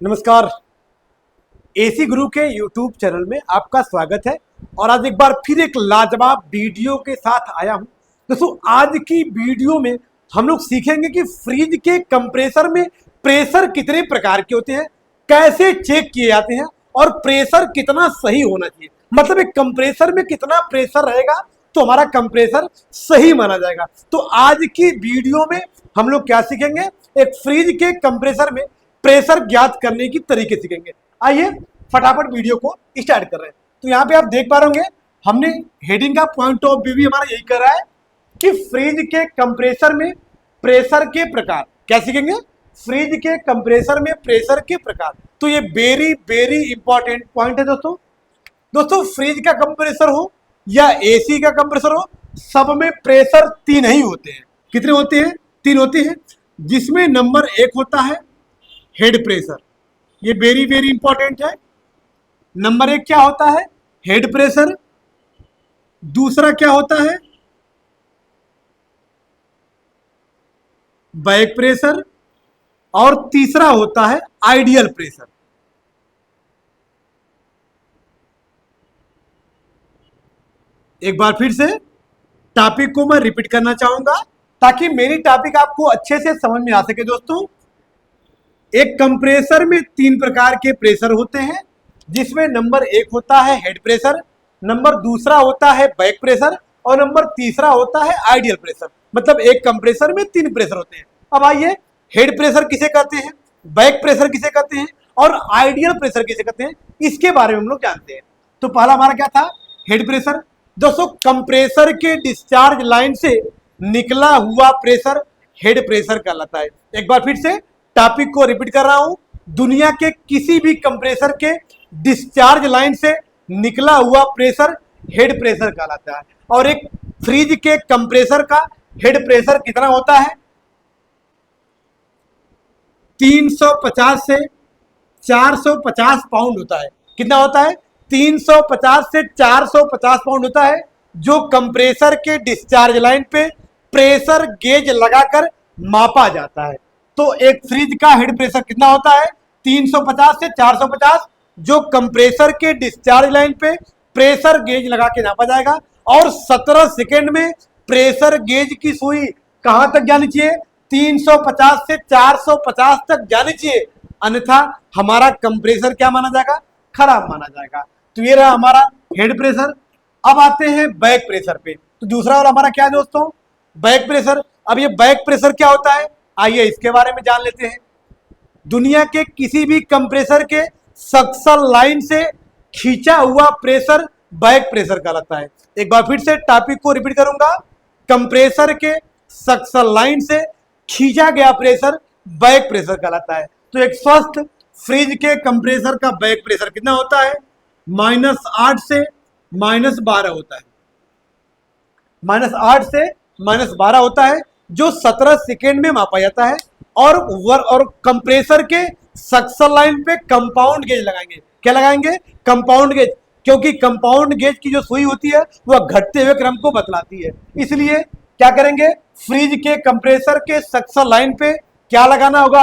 नमस्कार। एसी गुरु के YouTube channel में आपका स्वागत है और आज एक बार फिर एक लाजवाब वीडियो के साथ आया हूं। दोस्तों, आज की वीडियो में हम लोग सीखेंगे कि फ्रिज के कंप्रेसर में प्रेशर कितने प्रकार के होते हैं, कैसे चेक किए जाते हैं और प्रेशर कितना सही होना चाहिए। मतलब एक कंप्रेसर में कितना प्रेशर रहेगा तो हमारा कंप्रेसर सही माना जाएगा। तो आज की वीडियो में हम लोग क्या सीखेंगे, एक फ्रिज के कंप्रेसर में प्रेशर ज्ञात करने की तरीके सीखेंगे। आइए फटाफट वीडियो को स्टार्ट कर रहे हैं। तो यहाँ पे आप देख पा रहे होंगे, हमने हेडिंग का पॉइंट ऑफ व्यू भी हमारा यही कर रहा है कि फ्रिज के कंप्रेसर में प्रेशर के प्रकार क्या सीखेंगे। फ्रिज के कंप्रेसर में प्रेशर के प्रकार, तो ये वेरी वेरी इंपॉर्टेंट पॉइंट है दोस्तों। फ्रिज का कंप्रेसर हो या एसी का कंप्रेसर हो, सब में प्रेशर तीन ही होते हैं। कितने होते हैं? तीन होते हैं, जिसमें नंबर एक होता है हेड प्रेशर। ये वेरी वेरी इंपॉर्टेंट है। नंबर एक क्या होता है? Head pressure. दूसरा क्या होता है? Back pressure. और तीसरा होता है आइडियल प्रेशर। एक बार फिर से टॉपिक को मैं रिपीट करना चाहूंगा ताकि मेरी टॉपिक आपको अच्छे से समझ में आ सके। दोस्तों, एक कंप्रेसर में तीन प्रकार के प्रेशर होते हैं, जिसमें नंबर एक होता है हेड प्रेशर, नंबर दूसरा होता है बैक प्रेशर और नंबर तीसरा होता है आइडियल प्रेशर। मतलब एक कंप्रेसर में तीन प्रेशर होते हैं। अब आइए, हेड प्रेशर किसे कहते हैं, बैक प्रेशर किसे कहते हैं और आइडियल प्रेशर किसे कहते हैं, इसके बारे में हम लोग जानते हैं। तो पहला हमारा क्या था? Head pressure. दोस्तों, कंप्रेसर के डिस्चार्ज लाइन से निकला हुआ प्रेशर हेड प्रेशर कहलाता है। एक बार फिर से टॉपिक को रिपीट कर रहा हूं, दुनिया के किसी भी कंप्रेसर के डिस्चार्ज लाइन से निकला हुआ प्रेशर हेड प्रेशर कहलाता है। और एक फ्रिज के कंप्रेसर का हेड प्रेशर कितना होता है? 350 से 450 पाउंड होता है। कितना होता है? 350 से 450 पाउंड होता है, जो कंप्रेसर के डिस्चार्ज लाइन पे प्रेशर गेज लगाकर मापा जाता है। तो एक फ्रिज का हेड प्रेशर कितना होता है? 350 से 450, जो कंप्रेसर के डिस्चार्ज लाइन पे प्रेशर गेज लगा के नापा जाएगा। और 17 सेकेंड में प्रेशर गेज की सुई कहां तक जानी चाहिए? 350 से 450 तक जानी चाहिए, अन्यथा हमारा कंप्रेसर क्या माना जाएगा? खराब माना जाएगा। तो ये रहा हमारा हेड प्रेशर। अब आते हैं बैक प्रेशर पे। तो दूसरा और हमारा क्या है दोस्तों? Back pressure. अब ये बैक प्रेशर क्या होता है, आइए इसके बारे में जान लेते हैं। दुनिया के किसी भी कंप्रेसर के सक्शन लाइन से खींचा हुआ प्रेशर बैक प्रेशर कहलाता है। एक बार फिर से टॉपिक को रिपीट करूंगा, कंप्रेसर के सक्शन लाइन से खींचा गया प्रेशर बैक प्रेशर कहलाता है। तो एक स्वस्थ फ्रिज के कंप्रेसर का बैक प्रेशर कितना होता है? -8 से -12 होता है। -8 से -12 होता है, जो 17 सेकेंड में मापा जाता है। और कंप्रेसर के सक्शन लाइन पे कंपाउंड गेज लगाएंगे। क्या लगाएंगे? कंपाउंड गेज, क्योंकि कंपाउंड गेज की जो सुई होती है वह घटते हुए क्रम को बतलाती है। इसलिए क्या करेंगे, फ्रिज के कंप्रेसर के सक्शन लाइन पे क्या लगाना होगा?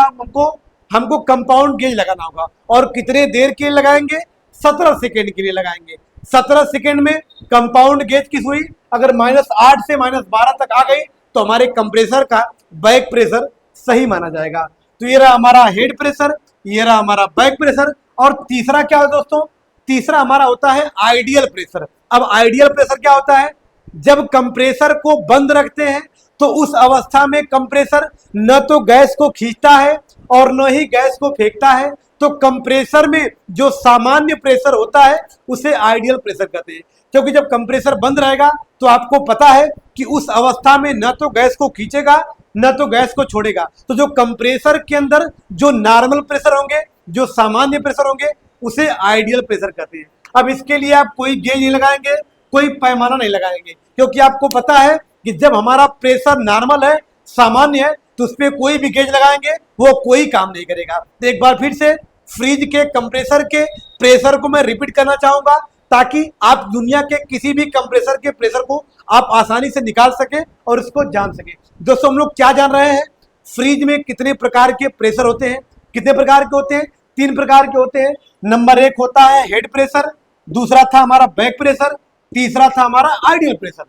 हमको कंपाउंड गेज लगाना होगा। और कितने देर के लिए लगाएंगे? 17 सेकेंड के लिए लगाएंगे। 17 सेकेंड में कंपाउंड गेज की सुई अगर -8 से -12 तक आ गई तो हमारे कंप्रेसर का बैक प्रेशर सही माना जाएगा। तो ये रहा हमारा हेड प्रेशर, ये रहा हमारा बैक प्रेशर। और तीसरा क्या है दोस्तों? तीसरा हमारा होता है आइडियल प्रेशर। अब आइडियल प्रेशर क्या होता है? जब कंप्रेसर को बंद रखते हैं तो उस अवस्था में कंप्रेसर न तो गैस को खींचता है और न ही गैस को फेंकता है। तो कंप्रेसर में जो सामान्य प्रेशर होता है उसे आइडियल प्रेशर कहते हैं। क्योंकि जब कंप्रेसर बंद रहेगा तो आपको पता है कि उस अवस्था में न तो गैस को खींचेगा न तो गैस को छोड़ेगा। तो जो कंप्रेसर के अंदर जो नॉर्मल प्रेशर होंगे, जो सामान्य प्रेशर होंगे, उसे आइडियल प्रेशर कहते हैं। अब इसके लिए आप कोई गेज नहीं लगाएंगे, कोई पैमाना नहीं लगाएंगे, क्योंकि आपको पता है कि जब हमारा प्रेशर नॉर्मल है, सामान्य है, तो उस पर कोई भी गेज लगाएंगे वो कोई काम नहीं करेगा। तो एक बार फिर से फ्रिज के कंप्रेसर के प्रेशर को मैं रिपीट करना चाहूंगा ताकि आप दुनिया के किसी भी कंप्रेसर के प्रेशर को आप आसानी से निकाल सके और उसको जान सके। दोस्तों, हम लोग क्या जान रहे हैं? फ्रिज में कितने प्रकार के प्रेशर होते हैं? कितने प्रकार के होते हैं? तीन प्रकार के होते हैं। नंबर एक होता है हेड प्रेशर, दूसरा था हमारा बैक प्रेशर, तीसरा था हमारा आइडियल प्रेशर।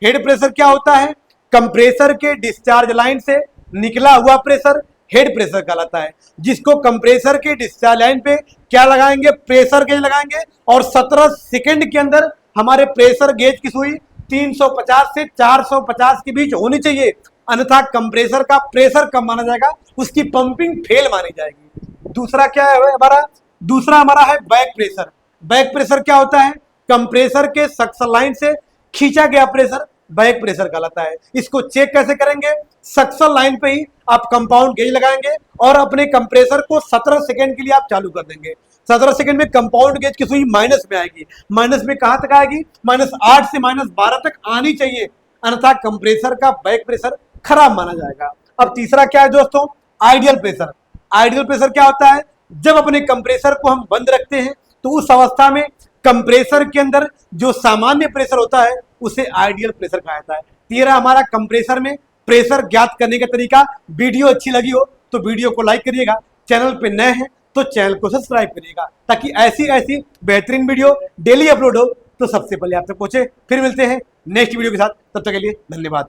हेड प्रेशर क्या होता है? कंप्रेसर के डिस्चार्ज लाइन से निकला हुआ प्रेशर हेड प्रेशर कहलाता है, जिसको कंप्रेसर के डिस्चार्ज लाइन पे क्या लगाएंगे? प्रेशर गेज लगाएंगे, और 17 सेकंड के अंदर हमारे प्रेशर गेज की सुई 350 से 450 के बीच होनी चाहिए, अन्यथा कंप्रेसर का प्रेशर कम माना जाएगा, उसकी पंपिंग फेल मानी जाएगी। दूसरा क्या है हमारा? दूसरा हमारा है बैक प्रेशर। बैक प्रेशर क्या होता है? कंप्रेसर के सक्शन लाइन से खींचा गया प्रेशर बैक प्रेशर कहलाता है। इसको चेक कैसे करेंगे? सक्शन लाइन पे ही आप कंपाउंड गेज लगाएंगे और अपने कंप्रेसर को 17 सेकंड के लिए आप चालू कर देंगे। 17 सेकंड में कंपाउंड गेज की सुई माइनस में आएगी। माइनस में कहां तक आएगी? -8 से -12 तक आनी चाहिए, अन्यथा कंप्रेसर का बैक प्रेशर खराब माना जाएगा। अब तीसरा क्या है दोस्तों? Ideal pressure. आइडियल प्रेशर क्या होता है? जब अपने कंप्रेसर को हम बंद रखते हैं तो उस अवस्था में कंप्रेसर के अंदर जो सामान्य प्रेशर होता है उसे आइडियल प्रेशर कहा जाता है। तीसरा हमारा कंप्रेसर में प्रेशर ज्ञात करने का तरीका। वीडियो अच्छी लगी हो तो वीडियो को लाइक करिएगा, चैनल पे नए हैं तो चैनल को सब्सक्राइब करिएगा, ताकि ऐसी ऐसी बेहतरीन वीडियो डेली अपलोड हो तो सबसे पहले आप तक पहुंचे। फिर मिलते हैं नेक्स्ट वीडियो के साथ, तब तक के लिए धन्यवाद।